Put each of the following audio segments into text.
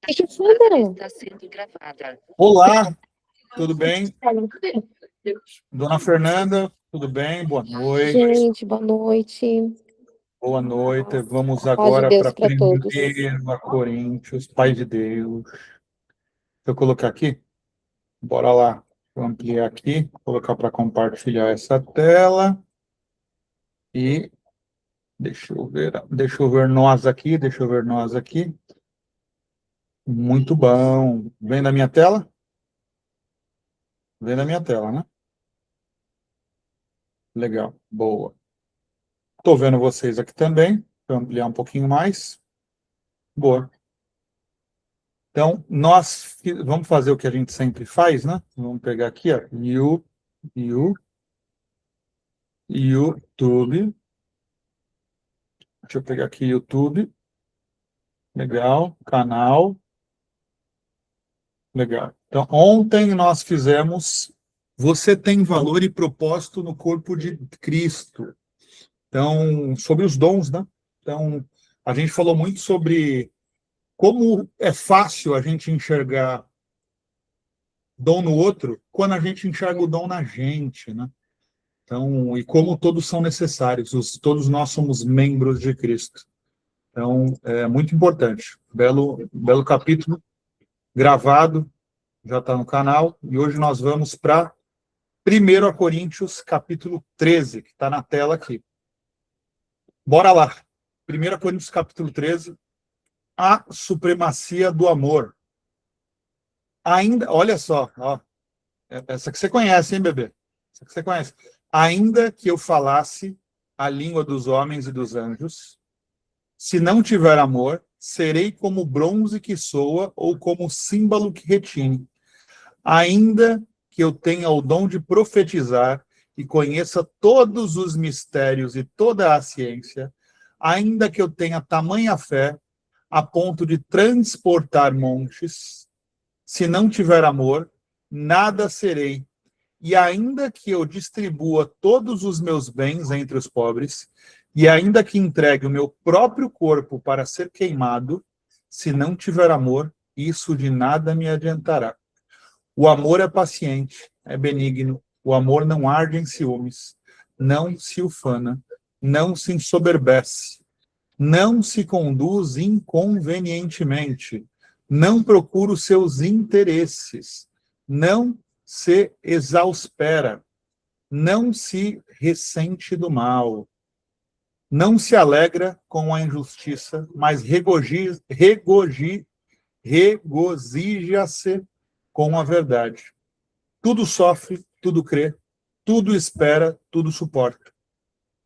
O que foi, André? Está sendo gravada. Olá, tudo bem? Dona Fernanda, tudo bem? Boa noite. Gente, boa noite. Boa noite. Vamos A paz de agora Deus para para todos. 1 Coríntios, Pai de Deus. Deixa eu colocar aqui. Bora lá. Vou ampliar aqui, colocar para compartilhar essa tela. E deixa eu ver nós aqui, Muito bom. Vem na minha tela? Vem na minha tela, né? Legal, boa. Estou vendo vocês aqui também. Vou ampliar um pouquinho mais. Boa. Então, nós vamos fazer o que a gente sempre faz, né? Vamos pegar aqui, ó. YouTube. Deixa eu pegar aqui YouTube. Legal. Canal. Legal. Então, ontem nós fizemos Você tem valor e propósito no corpo de Cristo. Então, sobre os dons, né? Então, a gente falou muito sobre como é fácil a gente enxergar dom no outro quando a gente enxerga o dom na gente, né? Então, e como todos são necessários, todos nós somos membros de Cristo. Então, é muito importante. Belo capítulo gravado, já está no canal, e hoje nós vamos para 1 Coríntios, capítulo 13, que está na tela aqui. Bora lá. 1 Coríntios, capítulo 13, a supremacia do amor. Ainda, olha só, ó, essa que você conhece, hein, bebê? Essa que você conhece. Ainda que eu falasse a língua dos homens e dos anjos, se não tiver amor, serei como bronze que soa ou como símbolo que retine. Ainda que eu tenha o dom de profetizar e conheça todos os mistérios e toda a ciência, ainda que eu tenha tamanha fé a ponto de transportar montes, se não tiver amor, nada serei. E ainda que eu distribua todos os meus bens entre os pobres, e ainda que entregue o meu próprio corpo para ser queimado, se não tiver amor, isso de nada me adiantará. O amor é paciente, é benigno, o amor não arde em ciúmes, não se ufana, não se ensoberbece, não se conduz inconvenientemente, não procura os seus interesses, não se exaspera, não se ressente do mal, não se alegra com a injustiça, mas regozija-se com a verdade. Tudo sofre, tudo crê, tudo espera, tudo suporta.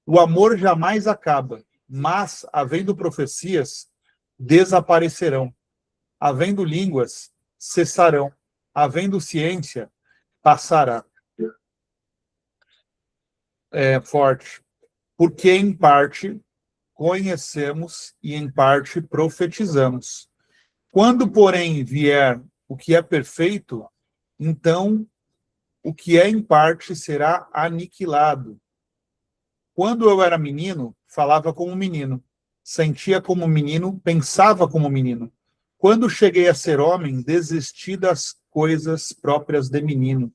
O amor jamais acaba, mas, havendo profecias, desaparecerão. Havendo línguas, cessarão. Havendo ciência, passará. É forte. Porque, em parte, conhecemos e, em parte, profetizamos. Quando, porém, vier o que é perfeito, então o que é em parte será aniquilado. Quando eu era menino, falava como menino, sentia como menino, pensava como menino. Quando cheguei a ser homem, desisti das coisas próprias de menino,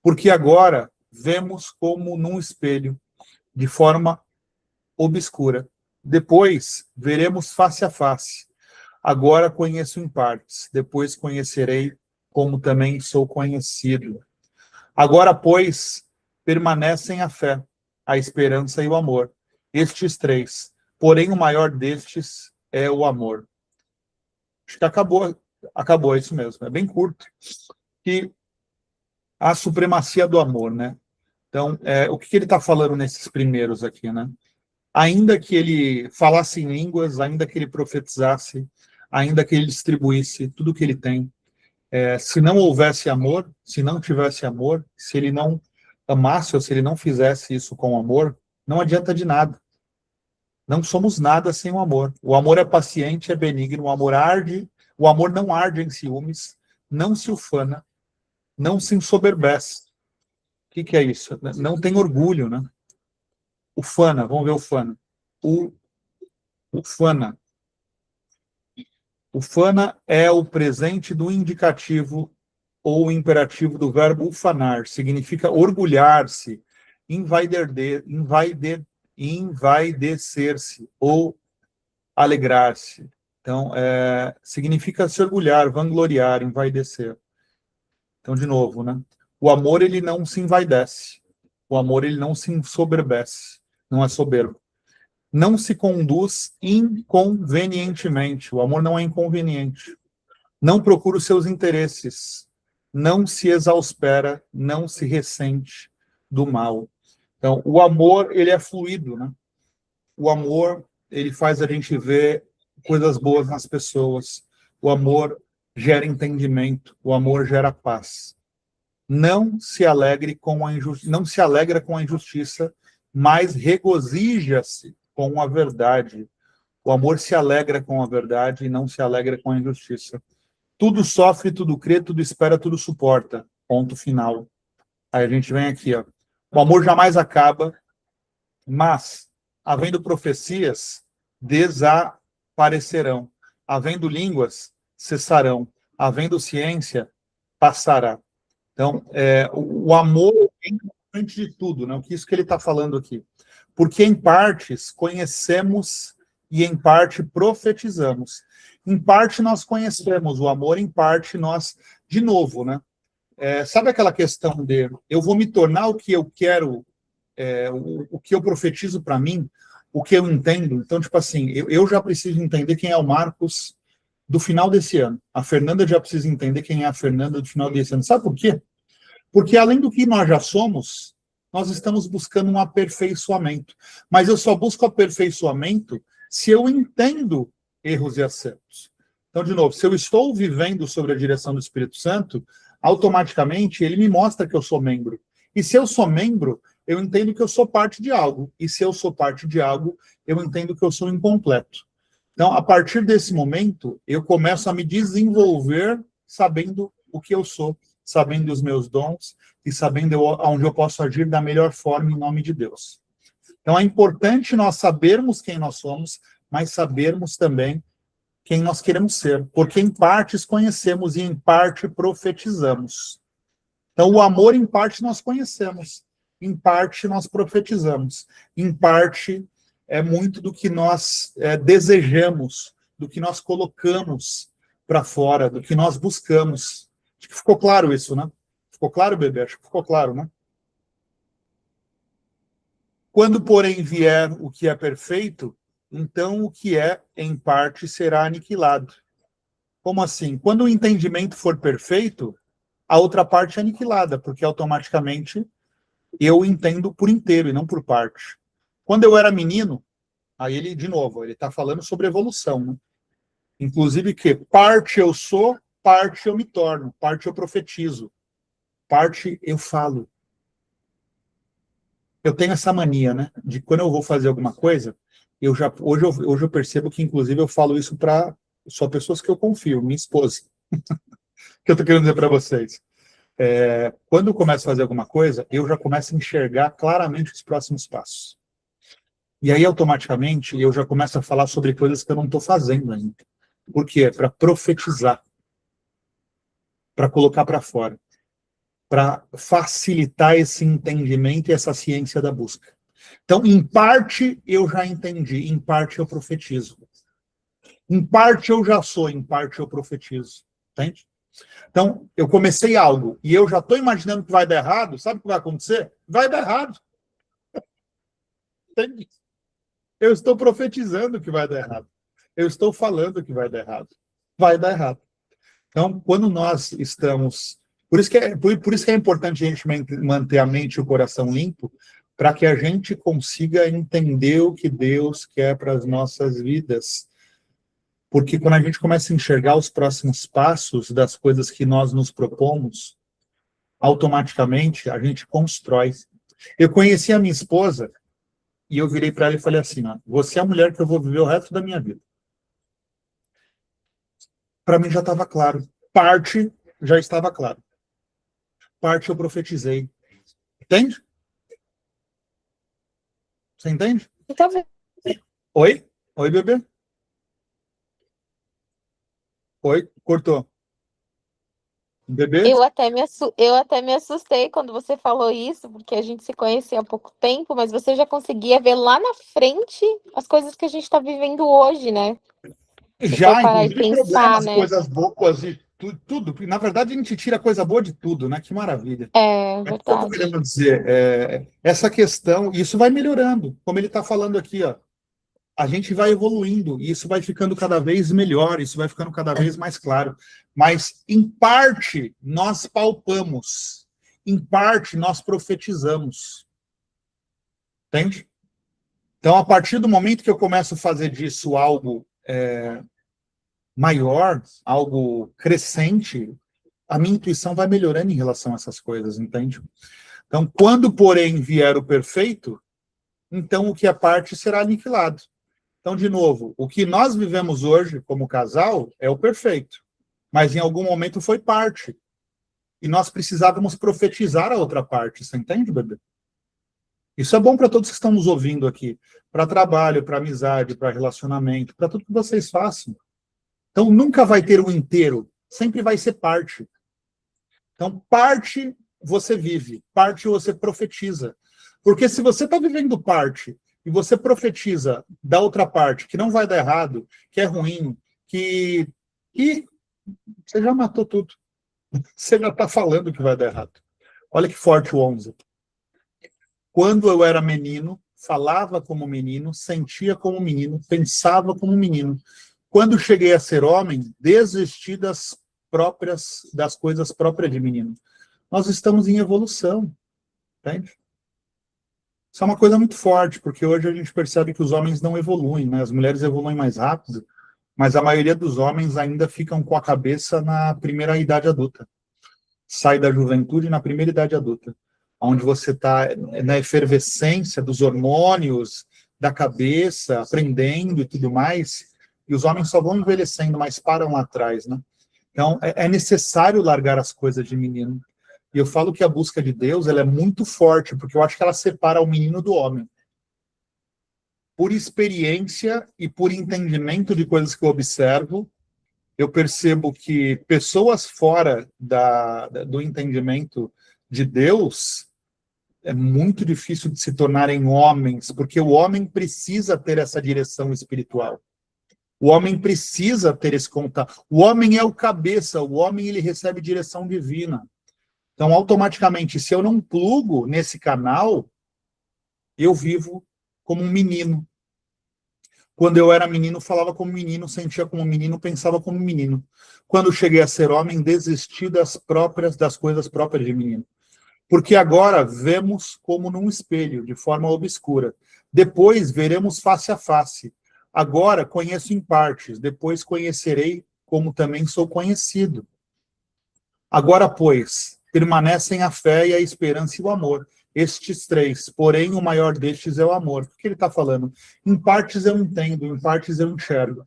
porque agora vemos como num espelho, de forma obscura. Depois veremos face a face. Agora conheço em partes, depois conhecerei como também sou conhecido. Agora, pois, permanecem a fé, a esperança e o amor. Estes três. Porém, o maior destes é o amor. Acho que acabou, é isso mesmo. É bem curto. Que a supremacia do amor, né? Então, o que ele está falando nesses primeiros aqui, né? Ainda que ele falasse em línguas, ainda que ele profetizasse, ainda que ele distribuísse tudo que ele tem, se não houvesse amor, se não tivesse amor, se ele não amasse ou se ele não fizesse isso com amor, não adianta de nada. Não somos nada sem o amor. O amor é paciente, é benigno, o amor não arde em ciúmes, não se ufana, não se ensoberbece. O que é isso? Não tem orgulho, né? Ufana, vamos ver ufana. Ufana. Ufana é o presente do indicativo ou imperativo do verbo ufanar. Significa orgulhar-se, envaidecer-se ou alegrar-se. Então, significa se orgulhar, vangloriar, envaidecer. Então, de novo, né? O amor, ele não se envaidece. O amor, ele não se ensoberbece. Não é soberbo. Não se conduz inconvenientemente. O amor não é inconveniente. Não procura os seus interesses. Não se exaspera, não se ressente do mal. Então, o amor, ele é fluido, né? O amor, ele faz a gente ver coisas boas nas pessoas. O amor gera entendimento. O amor gera paz. Não se alegra com a injustiça, mas regozija-se com a verdade. O amor se alegra com a verdade e não se alegra com a injustiça. Tudo sofre, tudo crê, tudo espera, tudo suporta. Ponto final. Aí a gente vem aqui, ó. O amor jamais acaba, mas, havendo profecias, desaparecerão. Havendo línguas, cessarão. Havendo ciência, passará. Então, o amor é importante de tudo, né? O que isso que ele está falando aqui. Porque em partes conhecemos e em parte profetizamos. Em parte nós conhecemos o amor, em parte nós, de novo, né? Sabe aquela questão de eu vou me tornar o que eu quero, o que eu profetizo para mim, o que eu entendo. Então, tipo assim, eu já preciso entender quem é o Marcos do final desse ano. A Fernanda já precisa entender quem é a Fernanda do final desse ano. Sabe por quê? Porque além do que nós já somos, nós estamos buscando um aperfeiçoamento. Mas eu só busco aperfeiçoamento se eu entendo erros e acertos. Então, de novo, se eu estou vivendo sobre a direção do Espírito Santo, automaticamente ele me mostra que eu sou membro. E se eu sou membro, eu entendo que eu sou parte de algo. E se eu sou parte de algo, eu entendo que eu sou incompleto. Então, a partir desse momento, eu começo a me desenvolver sabendo o que eu sou, sabendo os meus dons e sabendo onde eu posso agir da melhor forma em nome de Deus. Então, é importante nós sabermos quem nós somos, mas sabermos também quem nós queremos ser, porque em partes conhecemos e em parte profetizamos. Então, o amor, em parte, nós conhecemos, em parte, nós profetizamos, em parte, é muito do que nós desejamos, do que nós colocamos para fora, do que nós buscamos. Acho que ficou claro isso, né? Ficou claro, bebê? Acho que ficou claro, né? Quando, porém, vier o que é perfeito, então o que é, em parte, será aniquilado. Como assim? Quando o entendimento for perfeito, a outra parte é aniquilada, porque automaticamente eu entendo por inteiro e não por parte. Quando eu era menino, aí ele, de novo, ele está falando sobre evolução, né? Inclusive que parte eu sou, parte eu me torno, parte eu profetizo, parte eu falo. Eu tenho essa mania, né? De quando eu vou fazer alguma coisa, hoje eu percebo que, inclusive, eu falo isso para só pessoas que eu confio, minha esposa. O que eu estou querendo dizer para vocês? Quando eu começo a fazer alguma coisa, eu já começo a enxergar claramente os próximos passos. E aí, automaticamente, eu já começo a falar sobre coisas que eu não estou fazendo ainda. Por quê? Para profetizar, para colocar para fora, para facilitar esse entendimento e essa ciência da busca. Então, em parte, eu já entendi, em parte eu profetizo. Em parte eu já sou, em parte eu profetizo. Entende? Então, eu comecei algo e eu já estou imaginando que vai dar errado, sabe o que vai acontecer? Vai dar errado. Entende? Eu estou profetizando que vai dar errado. Eu estou falando que vai dar errado. Vai dar errado. Então, quando nós estamos... por isso que é importante a gente manter a mente e o coração limpo, para que a gente consiga entender o que Deus quer para as nossas vidas. Porque quando a gente começa a enxergar os próximos passos das coisas que nós nos propomos, automaticamente a gente constrói. Eu conheci a minha esposa e eu virei para ela e falei assim, ó, você é a mulher que eu vou viver o resto da minha vida. Para mim já estava claro. Parte já estava claro. Parte eu profetizei. Entende? Você entende? Então, Oi? Oi, bebê? Oi, cortou. Bebê? Eu até me assustei quando você falou isso, porque a gente se conhecia há pouco tempo, mas você já conseguia ver lá na frente as coisas que a gente está vivendo hoje, né? Se for Já, parar e inclusive pensar, problemas, né? coisas boas e tudo. Na verdade, a gente tira coisa boa de tudo, né? Que maravilha. É É o que eu estou verdade. querendo dizer. Essa questão, isso vai melhorando. Como ele está falando aqui, ó, a gente vai evoluindo, e isso vai ficando cada vez melhor, isso vai ficando cada vez mais claro. Mas, em parte, nós palpamos, em parte, nós profetizamos. Entende? Então, a partir do momento que eu começo a fazer disso algo maior, algo crescente, a minha intuição vai melhorando em relação a essas coisas, entende? Então, quando, porém, vier o perfeito, então o que é parte será aniquilado. Então, de novo, o que nós vivemos hoje como casal é o perfeito, mas em algum momento foi parte. E nós precisávamos profetizar a outra parte, você entende, bebê? Isso é bom para todos que estão nos ouvindo aqui, para trabalho, para amizade, para relacionamento, para tudo que vocês façam. Então, nunca vai ter o inteiro, sempre vai ser parte. Então, parte você vive, parte você profetiza. Porque se você está vivendo parte e você profetiza da outra parte que não vai dar errado, que é ruim, que você já matou tudo. Você já está falando que vai dar errado. Olha que forte o 11. Quando eu era menino, falava como menino, sentia como menino, pensava como menino. Quando cheguei a ser homem, desisti das coisas próprias de menino. Nós estamos em evolução, entende? Isso é uma coisa muito forte, porque hoje a gente percebe que os homens não evoluem, né? As mulheres evoluem mais rápido, mas a maioria dos homens ainda ficam com a cabeça na primeira idade adulta. Sai da juventude na primeira idade adulta, onde você está na efervescência dos hormônios, da cabeça, aprendendo e tudo mais, e os homens só vão envelhecendo, mas param lá atrás, né? Então, é necessário largar as coisas de menino. E eu falo que a busca de Deus ela é muito forte, porque eu acho que ela separa o menino do homem. Por experiência e por entendimento de coisas que eu observo, eu percebo que pessoas fora do entendimento de Deus é muito difícil de se tornarem homens, porque o homem precisa ter essa direção espiritual. O homem precisa ter esse contato. O homem é o cabeça, o homem ele recebe direção divina. Então, automaticamente, se eu não plugo nesse canal, eu vivo como um menino. Quando eu era menino, falava como menino, sentia como menino, pensava como menino. Quando cheguei a ser homem, desisti das coisas próprias de menino. Porque agora vemos como num espelho, de forma obscura. Depois veremos face a face. Agora conheço em partes, depois conhecerei como também sou conhecido. Agora, pois, permanecem a fé e a esperança e o amor. Estes três, porém o maior destes é o amor. O que ele está falando? Em partes eu entendo, em partes eu enxergo.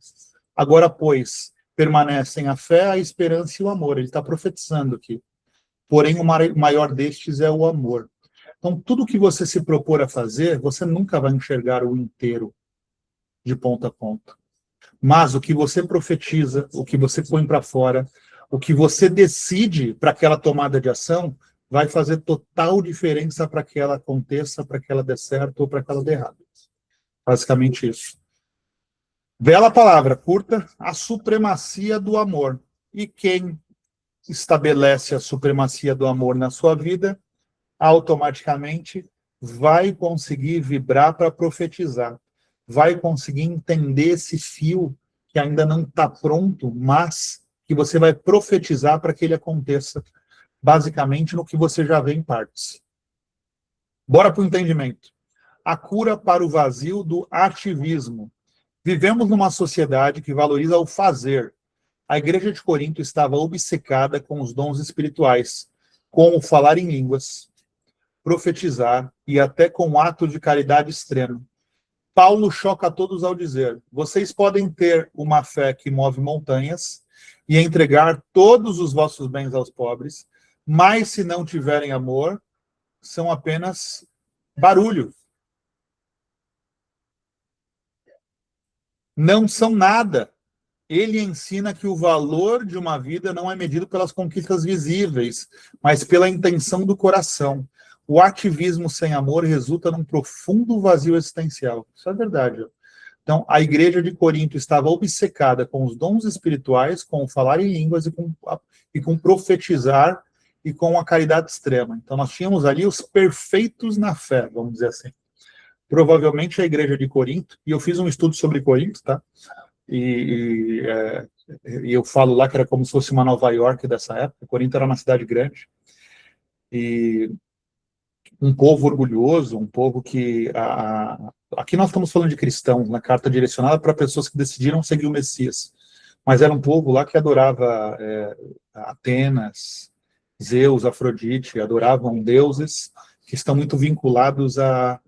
Agora, pois, permanecem a fé, a esperança e o amor. Ele está profetizando aqui. Porém, o maior destes é o amor. Então, tudo que você se propor a fazer, você nunca vai enxergar o inteiro de ponta a ponta. Mas o que você profetiza, o que você põe para fora, o que você decide para aquela tomada de ação, vai fazer total diferença para que ela aconteça, para que ela dê certo ou para que ela dê errado. Basicamente isso. Bela palavra, curta, a supremacia do amor. E quem estabelece a supremacia do amor na sua vida, automaticamente vai conseguir vibrar para profetizar, vai conseguir entender esse fio que ainda não está pronto, mas que você vai profetizar para que ele aconteça, basicamente no que você já vê em partes. Bora para o entendimento. A cura para o vazio do ativismo. Vivemos numa sociedade que valoriza o fazer. A igreja de Corinto estava obcecada com os dons espirituais, como falar em línguas, profetizar e até com ato de caridade extremo. Paulo choca a todos ao dizer: vocês podem ter uma fé que move montanhas e entregar todos os vossos bens aos pobres, mas se não tiverem amor, são apenas barulho. Não são nada. ele ensina que o valor de uma vida não é medido pelas conquistas visíveis, mas pela intenção do coração. O ativismo sem amor resulta num profundo vazio existencial. Isso é verdade. Então, a igreja de Corinto estava obcecada com os dons espirituais, com o falar em línguas e com profetizar e com a caridade extrema. Então, nós tínhamos ali os perfeitos na fé, vamos dizer assim. Provavelmente a igreja de Corinto, e eu fiz um estudo sobre Corinto, tá? E eu falo lá que era como se fosse uma Nova York dessa época. Corinto era uma cidade grande. E um povo orgulhoso, um povo que... aqui nós estamos falando de cristãos, na carta direcionada para pessoas que decidiram seguir o Messias. Mas era um povo lá que adorava Atenas, Zeus, Afrodite, adoravam deuses que estão muito vinculados ao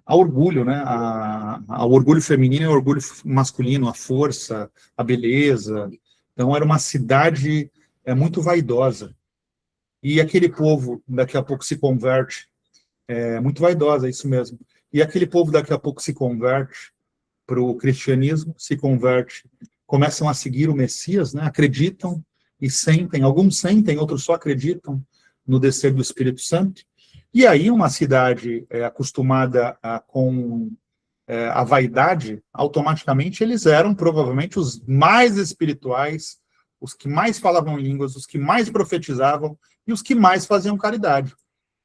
orgulho, né? Ao orgulho feminino e ao orgulho masculino, a força, a beleza. Então, era uma cidade muito vaidosa. E aquele povo, daqui a pouco, se converte. Muito vaidosa, é isso mesmo. E aquele povo, daqui a pouco, se converte para o cristianismo, se converte, começam a seguir o Messias, né? Acreditam e sentem. Alguns sentem, outros só acreditam no descer do Espírito Santo. E aí, uma cidade acostumada com a vaidade, automaticamente eles eram provavelmente os mais espirituais, os que mais falavam línguas, os que mais profetizavam e os que mais faziam caridade.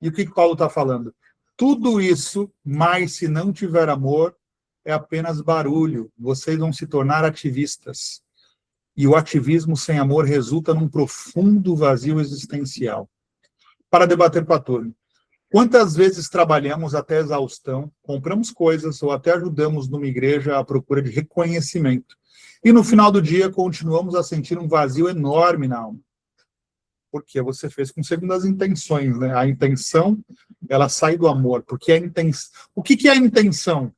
E o que Paulo está falando? Tudo isso, mas se não tiver amor, é apenas barulho. Vocês vão se tornar ativistas. E o ativismo sem amor resulta num profundo vazio existencial. Para debater com a turma. Quantas vezes trabalhamos até exaustão, compramos coisas ou até ajudamos numa igreja à procura de reconhecimento. E no final do dia continuamos a sentir um vazio enorme na alma. Porque você fez com segundas intenções, né? A intenção, ela sai do amor. Porque a intenção... O que é a intenção?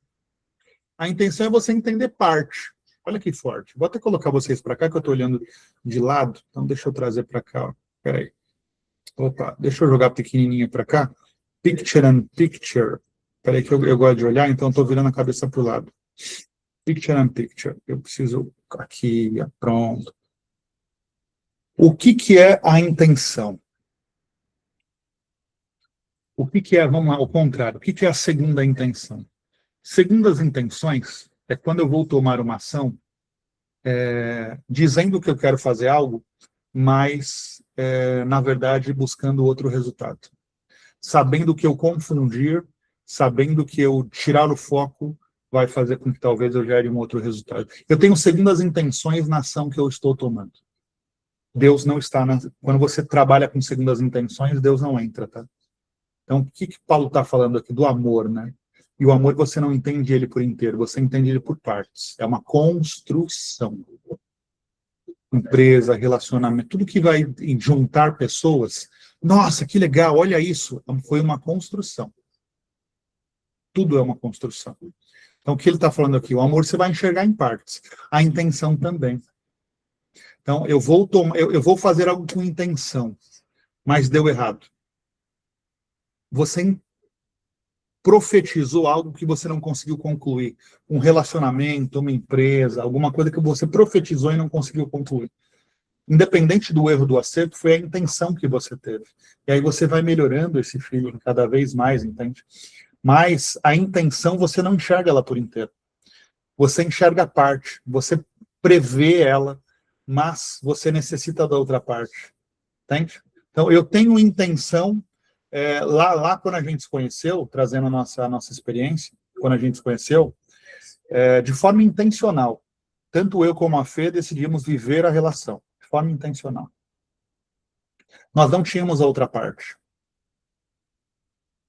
A intenção é você entender parte. Olha que forte. Vou até colocar vocês para cá, que eu estou olhando de lado. Então, deixa eu trazer para cá. Espera aí. Opa, deixa eu jogar pequenininho para cá. Picture and picture. Espera aí que eu gosto de olhar, então estou virando a cabeça para o lado. Picture and picture. Eu preciso... Aqui, pronto. O que é a intenção? O que é, vamos lá, ao contrário, o que é a segunda intenção? Segundas intenções é quando eu vou tomar uma ação dizendo que eu quero fazer algo, mas, na verdade, buscando outro resultado. Sabendo que eu confundir, sabendo que eu tirar o foco vai fazer com que talvez eu gere um outro resultado. Eu tenho segundas intenções na ação que eu estou tomando. Deus não está quando você trabalha com segundas intenções, Deus não entra, tá? Então, o que Paulo está falando aqui? Do amor, né? E o amor você não entende ele por inteiro, você entende ele por partes. É uma construção. Empresa, relacionamento, tudo que vai juntar pessoas. Nossa, que legal, olha isso. Foi uma construção. Tudo é uma construção. Então, o que ele está falando aqui? O amor você vai enxergar em partes. A intenção também. Então, eu vou fazer algo com intenção, mas deu errado. Você profetizou algo que você não conseguiu concluir. Um relacionamento, uma empresa, alguma coisa que você profetizou e não conseguiu concluir. Independente do erro do acerto, foi a intenção que você teve. E aí você vai melhorando esse feeling cada vez mais, entende? Mas a intenção, você não enxerga ela por inteiro. Você enxerga a parte, você prevê ela, mas você necessita da outra parte. Entende? Então, eu tenho intenção, lá quando a gente se conheceu, trazendo a nossa experiência, quando a gente se conheceu, de forma intencional. Tanto eu como a Fê decidimos viver a relação, de forma intencional. Nós não tínhamos a outra parte.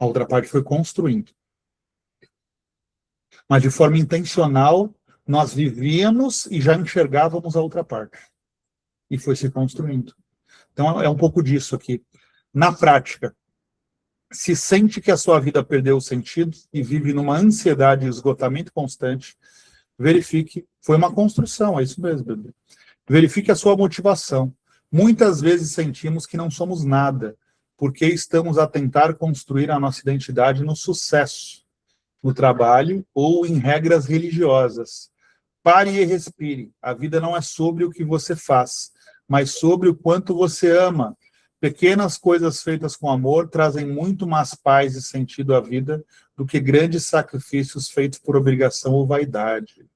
A outra parte foi construindo. Mas de forma intencional, nós vivíamos e já enxergávamos a outra parte. E foi se construindo. Então, é um pouco disso aqui. Na prática, se sente que a sua vida perdeu o sentido e vive numa ansiedade e esgotamento constante, verifique, foi uma construção, é isso mesmo, bebê. Verifique a sua motivação. Muitas vezes sentimos que não somos nada, porque estamos a tentar construir a nossa identidade no sucesso. no trabalho ou em regras religiosas. Pare e respire. A vida não é sobre o que você faz, mas sobre o quanto você ama. Pequenas coisas feitas com amor trazem muito mais paz e sentido à vida do que grandes sacrifícios feitos por obrigação ou vaidade.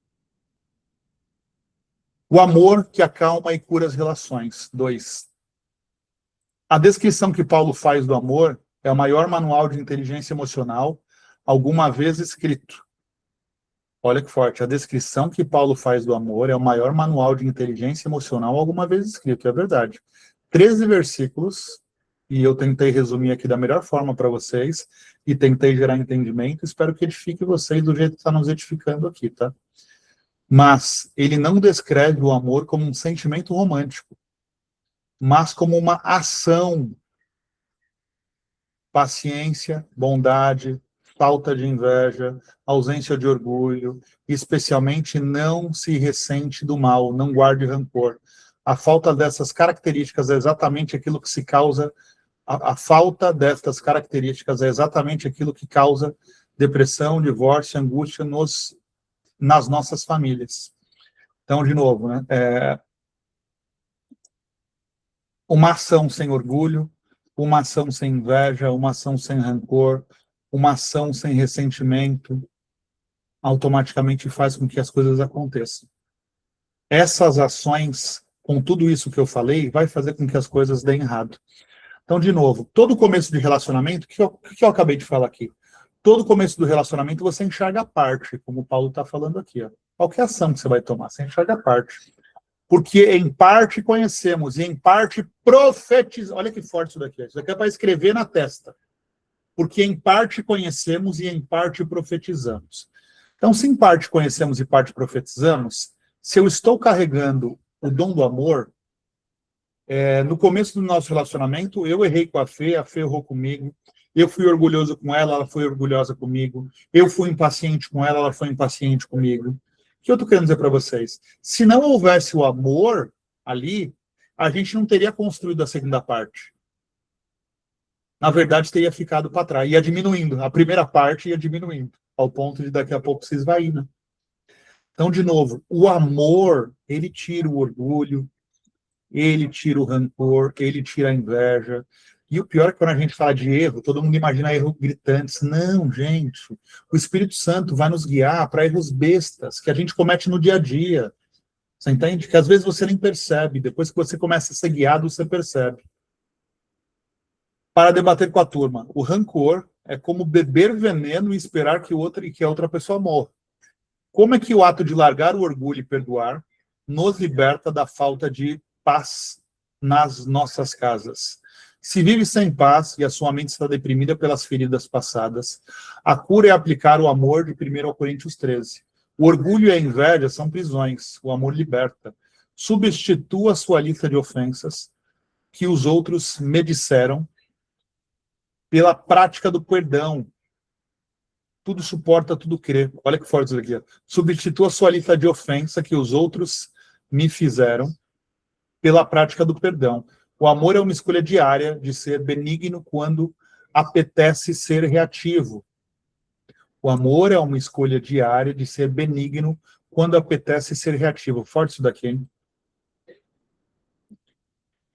O amor que acalma e cura as relações. 2. A descrição que Paulo faz do amor é o maior manual de inteligência emocional alguma vez escrito. Olha que forte. A descrição que Paulo faz do amor é o maior manual de inteligência emocional alguma vez escrito. É verdade. 13 versículos, e eu tentei resumir aqui da melhor forma para vocês, e tentei gerar entendimento. Espero que edifique vocês do jeito que está nos edificando aqui, tá? Mas ele não descreve o amor como um sentimento romântico, mas como uma ação, paciência, bondade, falta de inveja, ausência de orgulho, especialmente não se ressente do mal, não guarde rancor. A falta dessas características é exatamente aquilo que se causa, a falta destas características é exatamente aquilo que causa depressão, divórcio, angústia nas nossas famílias. Então, de novo, né? Uma ação sem orgulho, uma ação sem inveja, uma ação sem rancor, uma ação sem ressentimento, automaticamente faz com que as coisas aconteçam. Essas ações, com tudo isso que eu falei, vai fazer com que as coisas deem errado. Então, de novo, todo começo de relacionamento, o que eu acabei de falar aqui? Todo começo do relacionamento você enxerga a parte, como o Paulo está falando aqui. Ó. Qualquer ação que você vai tomar, você enxerga a parte. Porque em parte conhecemos e em parte profetizamos. Olha que forte isso daqui. Isso daqui é para escrever na testa. Porque em parte conhecemos e em parte profetizamos. Então, se em parte conhecemos e parte profetizamos, se eu estou carregando o dom do amor, no começo do nosso relacionamento, eu errei com a Fê errou comigo, eu fui orgulhoso com ela foi orgulhosa comigo, eu fui impaciente com ela foi impaciente comigo. O que eu estou querendo dizer para vocês? Se não houvesse o amor ali, a gente não teria construído a segunda parte. Na verdade, teria ficado para trás, ia diminuindo. A primeira parte ia diminuindo, ao ponto de daqui a pouco se esvair, né? Então, de novo, o amor, ele tira o orgulho, ele tira o rancor, ele tira a inveja. E o pior é que quando a gente fala de erro, todo mundo imagina erros gritantes. Não, gente. O Espírito Santo vai nos guiar para erros bestas que a gente comete no dia a dia. Você entende? Que às vezes você nem percebe. Depois que você começa a ser guiado, você percebe. Para debater com a turma, o rancor é como beber veneno e esperar que a outra pessoa morra. Como é que o ato de largar o orgulho e perdoar nos liberta da falta de paz nas nossas casas? Se vive sem paz e a sua mente está deprimida pelas feridas passadas, a cura é aplicar o amor de 1 Coríntios 13. O orgulho e a inveja são prisões, o amor liberta. Substitua a sua lista de ofensas que os outros me disseram pela prática do perdão. Tudo suporta, tudo crê. Olha que forte isso aqui. Substitua a sua lista de ofensa que os outros me fizeram pela prática do perdão. O amor é uma escolha diária de ser benigno quando apetece ser reativo. O amor é uma escolha diária de ser benigno quando apetece ser reativo. Forte isso daqui, hein?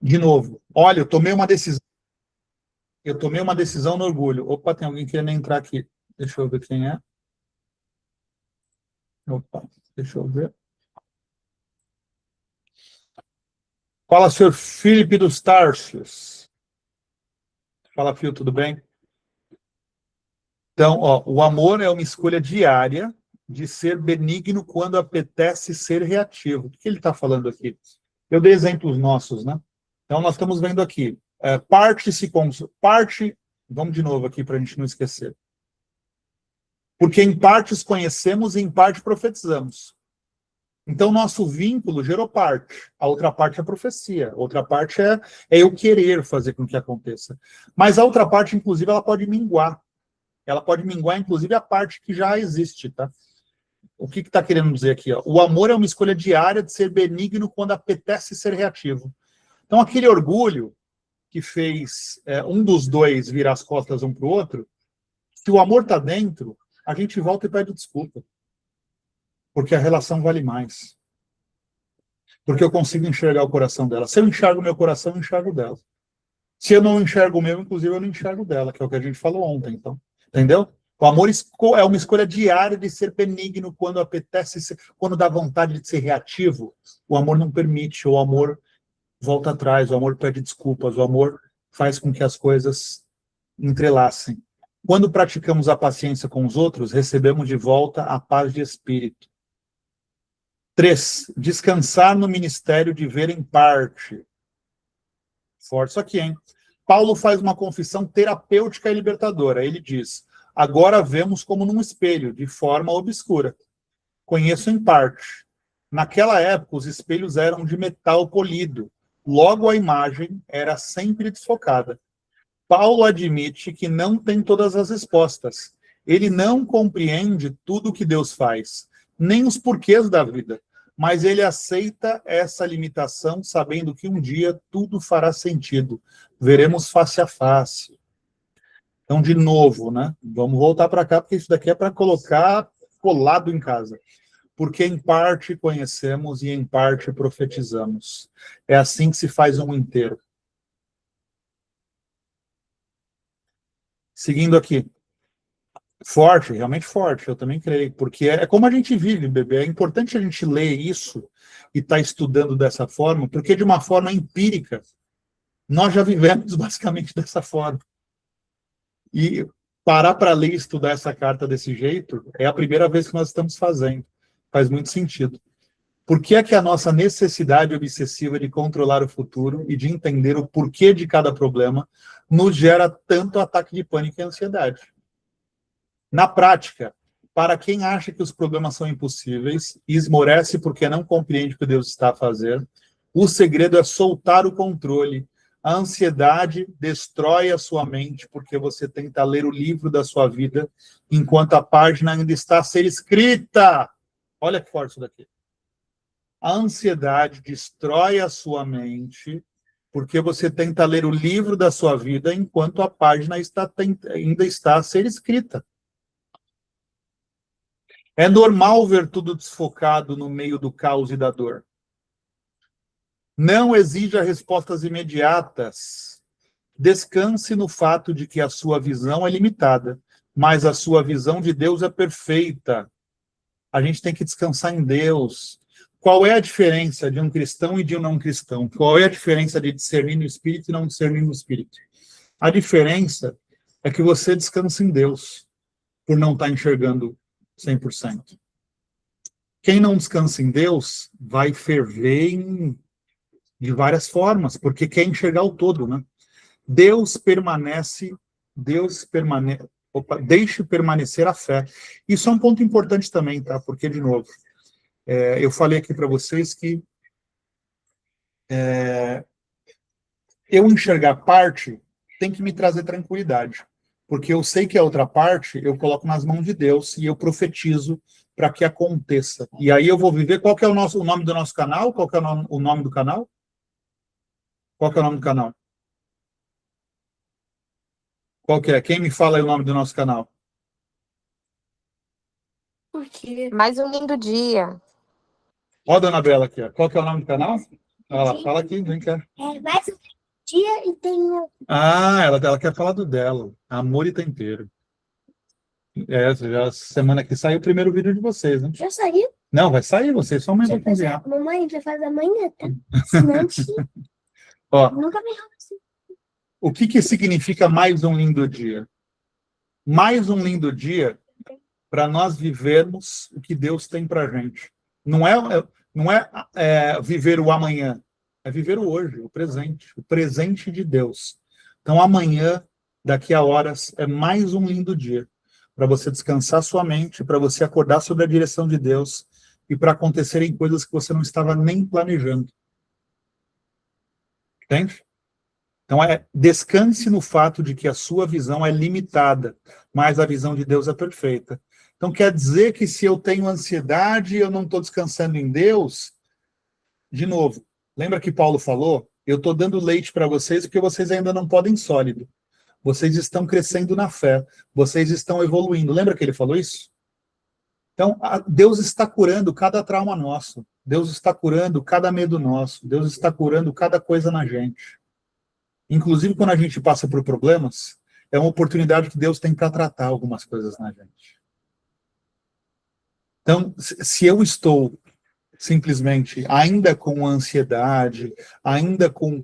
De novo. Olha, eu tomei uma decisão. Eu tomei uma decisão no orgulho. Opa, tem alguém querendo entrar aqui. Deixa eu ver quem é. Opa, deixa eu ver. Fala, senhor Felipe dos Tarsos. Fala, Fio, tudo bem? Então, ó, o amor é uma escolha diária de ser benigno quando apetece ser reativo. O que ele está falando aqui? Eu dei exemplos nossos, né? Então, nós estamos vendo aqui. Parte, vamos de novo aqui para a gente não esquecer. Porque em partes conhecemos e em parte profetizamos. Então, nosso vínculo gerou parte. A outra parte é profecia. A outra parte é eu querer fazer com que aconteça. Mas a outra parte, inclusive, ela pode minguar. Ela pode minguar, inclusive, a parte que já existe, tá? O que está querendo dizer aqui? Ó? O amor é uma escolha diária de ser benigno quando apetece ser reativo. Então, aquele orgulho que fez um dos dois virar as costas um para o outro, se o amor está dentro, a gente volta e pede desculpa. Porque a relação vale mais. Porque eu consigo enxergar o coração dela. Se eu enxergo o meu coração, eu enxergo o dela. Se eu não enxergo o meu, inclusive, eu não enxergo dela, que é o que a gente falou ontem, então. Entendeu? O amor é uma escolha diária de ser benigno quando apetece, quando dá vontade de ser reativo. O amor não permite, o amor volta atrás, o amor pede desculpas, o amor faz com que as coisas entrelacem. Quando praticamos a paciência com os outros, recebemos de volta a paz de espírito. 3. Descansar no ministério de ver em parte. Forte isso aqui, hein? Paulo faz uma confissão terapêutica e libertadora. Ele diz: agora vemos como num espelho, de forma obscura. Conheço em parte. Naquela época, os espelhos eram de metal polido. Logo, a imagem era sempre desfocada. Paulo admite que não tem todas as respostas. Ele não compreende tudo o que Deus faz, nem os porquês da vida. Mas ele aceita essa limitação, sabendo que um dia tudo fará sentido. Veremos face a face. Então, de novo, né? Vamos voltar para cá, porque isso daqui é para colocar colado em casa. Porque em parte conhecemos e em parte profetizamos. É assim que se faz um inteiro. Seguindo aqui. Forte, realmente forte, eu também creio, porque é como a gente vive, bebê. É importante a gente ler isso e estar estudando dessa forma, porque de uma forma empírica, nós já vivemos basicamente dessa forma. E parar para ler e estudar essa carta desse jeito é a primeira vez que nós estamos fazendo. Faz muito sentido. Por que é que a nossa necessidade obsessiva de controlar o futuro e de entender o porquê de cada problema nos gera tanto ataque de pânico e ansiedade? Na prática, para quem acha que os problemas são impossíveis e esmorece porque não compreende o que Deus está a fazer, o segredo é soltar o controle. A ansiedade destrói a sua mente porque você tenta ler o livro da sua vida enquanto a página ainda está a ser escrita. Olha que forte isso daqui. A ansiedade destrói a sua mente porque você tenta ler o livro da sua vida enquanto a página ainda está a ser escrita. É normal ver tudo desfocado no meio do caos e da dor. Não exija respostas imediatas. Descanse no fato de que a sua visão é limitada, mas a sua visão de Deus é perfeita. A gente tem que descansar em Deus. Qual é a diferença de um cristão e de um não cristão? Qual é a diferença de discernir no Espírito e não discernir no Espírito? A diferença é que você descansa em Deus, por não estar enxergando 100%. Quem não descansa em Deus vai ferver de várias formas, porque quer enxergar o todo, né? Deixe permanecer a fé. Isso é um ponto importante também, tá? Porque, de novo, eu falei aqui para vocês que eu enxergar parte tem que me trazer tranquilidade, porque eu sei que a outra parte eu coloco nas mãos de Deus e eu profetizo para que aconteça. E aí eu vou viver. Qual que é o nome do nosso canal? Qual que é o nome do canal? Qual que é o nome do canal? Qual que é? Quem me fala aí o nome do nosso canal? Por quê? Mais um lindo dia. Ó, dona Bela aqui, ó. Qual que é o nome do canal? Ela fala aqui, vem cá. Mais um dia e tenho. Ela quer falar do dela. Amor e tempero. Já semana que sai o primeiro vídeo de vocês, né? Já saiu? Não, vai sair, vocês só amanhã vão cozinhar. Mamãe, a gente vai fazer amanhã, tá? Senão Ó, nunca me enrola assim. o que significa mais um lindo dia? Mais um lindo dia para nós vivermos o que Deus tem para a gente. Não é viver o amanhã, é viver o hoje, o presente de Deus. Então, amanhã, daqui a horas, é mais um lindo dia para você descansar sua mente, para você acordar sob a direção de Deus e para acontecerem coisas que você não estava nem planejando. Entende? Então, descanse no fato de que a sua visão é limitada, mas a visão de Deus é perfeita. Então, quer dizer que se eu tenho ansiedade e eu não estou descansando em Deus, de novo, lembra que Paulo falou? Eu estou dando leite para vocês porque vocês ainda não podem sólido. vocês estão crescendo na fé, vocês estão evoluindo. Lembra que ele falou isso? Então, Deus está curando cada trauma nosso, Deus está curando cada medo nosso, Deus está curando cada coisa na gente. Inclusive, quando a gente passa por problemas, é uma oportunidade que Deus tem para tratar algumas coisas na gente. Então, se eu estou simplesmente ainda com ansiedade, ainda com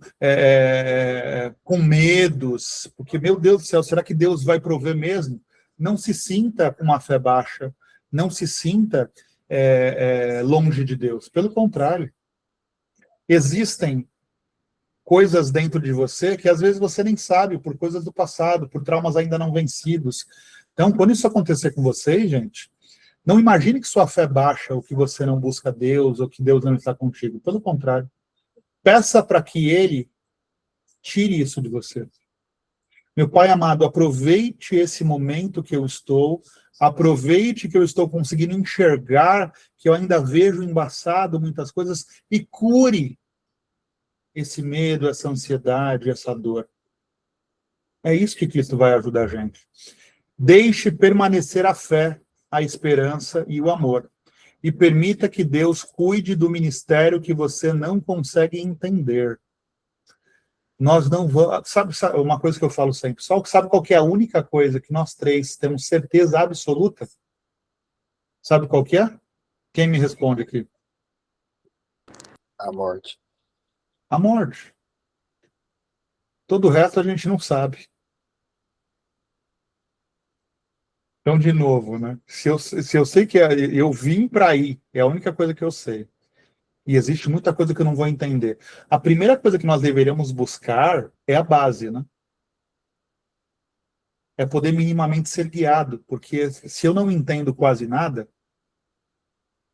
medos, porque, meu Deus do céu, será que Deus vai prover mesmo? Não se sinta com uma fé baixa, não se sinta longe de Deus. Pelo contrário, existem coisas dentro de você que às vezes você nem sabe, por coisas do passado, por traumas ainda não vencidos. Então, quando isso acontecer com vocês, gente, não imagine que sua fé baixa, ou que você não busca Deus, ou que Deus não está contigo. Pelo contrário, peça para que Ele tire isso de você. Meu Pai amado, aproveite esse momento que eu estou, aproveite que eu estou conseguindo enxergar, que eu ainda vejo embaçado muitas coisas, e cure esse medo, essa ansiedade, essa dor. É isso que Cristo vai ajudar a gente. Deixe permanecer a fé, a esperança e o amor. E permita que Deus cuide do ministério que você não consegue entender. Nós não vamos... Sabe uma coisa que eu falo sempre? Sabe qual que é a única coisa que nós três temos certeza absoluta? Sabe qual que é? Quem me responde aqui? A morte. A morte. Todo o resto a gente não sabe. Então, de novo, né? Se eu sei que eu vim para ir, é a única coisa que eu sei. E existe muita coisa que eu não vou entender. A primeira coisa que nós deveríamos buscar é a base, né? É poder minimamente ser guiado, porque se eu não entendo quase nada,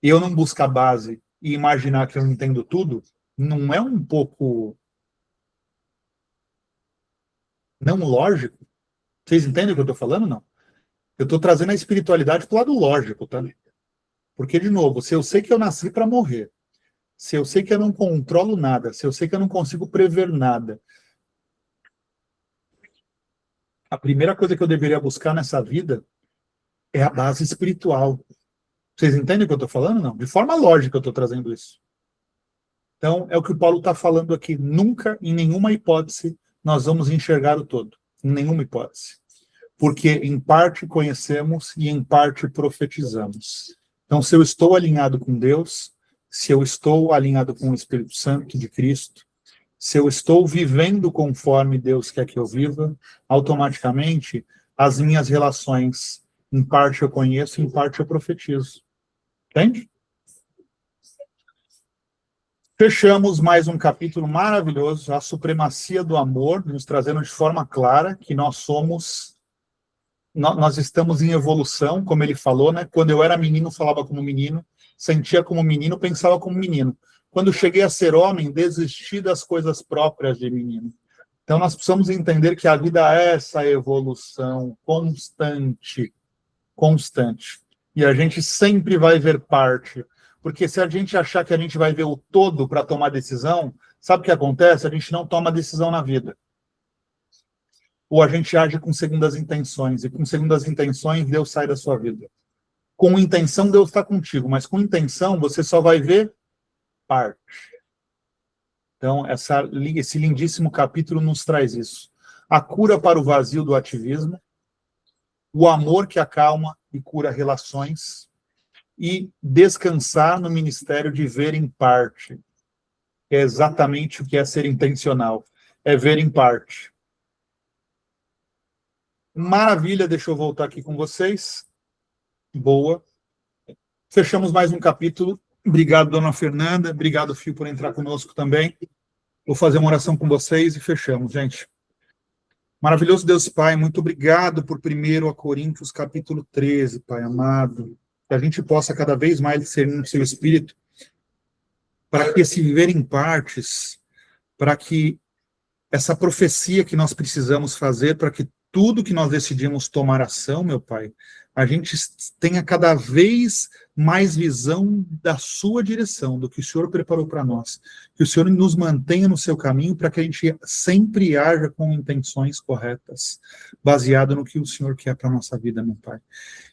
e eu não busco a base e imaginar que eu entendo tudo, não é um pouco não lógico? Vocês entendem o que eu estou falando, não? Eu estou trazendo a espiritualidade para o lado lógico, tá? Porque, de novo, se eu sei que eu nasci para morrer, se eu sei que eu não controlo nada, se eu sei que eu não consigo prever nada, a primeira coisa que eu deveria buscar nessa vida é a base espiritual. Vocês entendem o que eu estou falando, não? De forma lógica eu estou trazendo isso. Então, é o que o Paulo está falando aqui. Nunca, em nenhuma hipótese, nós vamos enxergar o todo. Em nenhuma hipótese. Porque, em parte, conhecemos e, em parte, profetizamos. Então, se eu estou alinhado com Deus, se eu estou alinhado com o Espírito Santo de Cristo, se eu estou vivendo conforme Deus quer que eu viva, automaticamente, as minhas relações, em parte eu conheço, em parte eu profetizo. Entende? Fechamos mais um capítulo maravilhoso, a supremacia do amor, nos trazendo de forma clara que nós estamos em evolução, como ele falou, né? Quando eu era menino, falava como menino, sentia como menino, pensava como menino. Quando cheguei a ser homem, desisti das coisas próprias de menino. Então, nós precisamos entender que a vida é essa evolução constante. E a gente sempre vai ver parte. Porque se a gente achar que a gente vai ver o todo para tomar decisão, sabe o que acontece? A gente não toma decisão na vida. Ou a gente age com segundas intenções. E com segundas intenções, Deus sai da sua vida. Com intenção, Deus está contigo. Mas com intenção, você só vai ver parte. Então, esse lindíssimo capítulo nos traz isso. A cura para o vazio do ativismo, o amor que acalma e cura relações, e descansar no ministério de ver em parte. É exatamente o que é ser intencional. É ver em parte. Maravilha, deixa eu voltar aqui com vocês. Boa. Fechamos mais um capítulo. Obrigado, dona Fernanda. Obrigado, Fio, por entrar conosco também. Vou fazer uma oração com vocês e fechamos, gente. Maravilhoso Deus Pai, muito obrigado por 1 Coríntios, capítulo 13, Pai amado. Que a gente possa cada vez mais discernir no seu espírito, para que esse viver em partes, para que essa profecia que nós precisamos fazer, para que tudo que nós decidimos tomar ação, meu Pai, a gente tenha cada vez mais visão da sua direção, do que o Senhor preparou para nós. Que o Senhor nos mantenha no seu caminho para que a gente sempre haja com intenções corretas, baseado no que o Senhor quer para a nossa vida, meu Pai.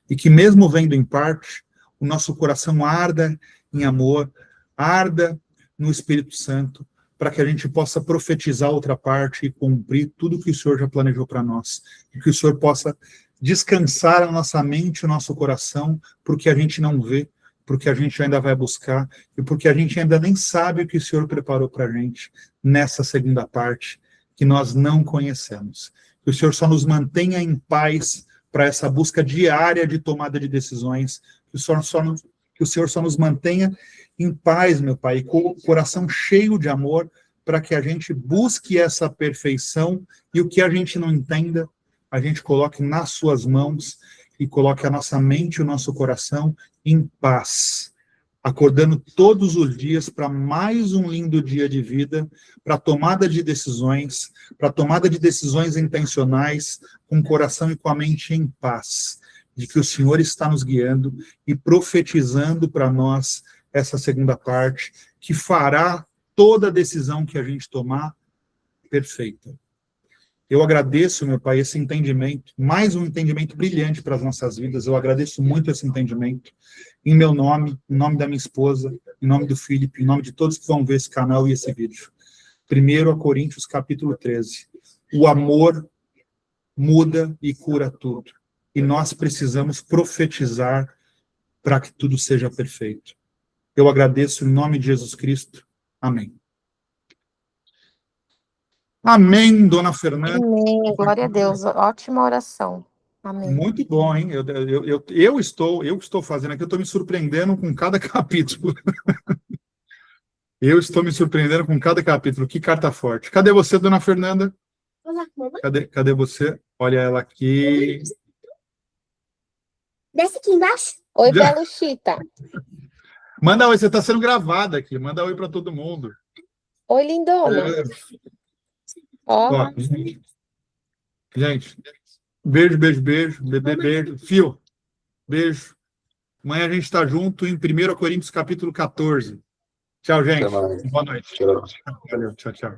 E que mesmo vendo em parte, o nosso coração arda em amor, arda no Espírito Santo, para que a gente possa profetizar outra parte e cumprir tudo que o Senhor já planejou para nós. E que o Senhor possa descansar a nossa mente e o nosso coração, porque a gente não vê, porque a gente ainda vai buscar, e porque a gente ainda nem sabe o que o Senhor preparou para a gente nessa segunda parte, que nós não conhecemos. Que o Senhor só nos mantenha em paz para essa busca diária de tomada de decisões, que o Senhor só nos mantenha em paz, meu Pai, e com o coração cheio de amor, para que a gente busque essa perfeição, e o que a gente não entenda, a gente coloque nas suas mãos e coloque a nossa mente e o nosso coração em paz, acordando todos os dias para mais um lindo dia de vida, para tomada de decisões intencionais, com o coração e com a mente em paz, de que o Senhor está nos guiando e profetizando para nós essa segunda parte, que fará toda a decisão que a gente tomar perfeita. Eu agradeço, meu Pai, esse entendimento, mais um entendimento brilhante para as nossas vidas. Eu agradeço muito esse entendimento, em meu nome, em nome da minha esposa, em nome do Felipe, em nome de todos que vão ver esse canal e esse vídeo. 1 Coríntios, capítulo 13. O amor muda e cura tudo. E nós precisamos profetizar para que tudo seja perfeito. Eu agradeço em nome de Jesus Cristo. Amém. Amém, dona Fernanda. Amém. Glória a Deus. Ótima oração. Amém. Muito bom, hein? Eu estou fazendo aqui, eu estou me surpreendendo com cada capítulo. Eu estou me surpreendendo com cada capítulo. Que carta forte. Cadê você, dona Fernanda? Olá, mamãe. Cadê você? Olha ela aqui. Desce aqui embaixo. Oi, Já- Beluchita. Manda oi, você está sendo gravada aqui. Manda oi para todo mundo. Oi, lindona. Ó, Ó, gente, beijo, beijo, beijo. Bebê, beijo. Fio, beijo. Amanhã a gente está junto em 1 Coríntios, capítulo 14. Tchau, gente. Até mais. Boa noite. Tchau. Valeu, tchau, tchau.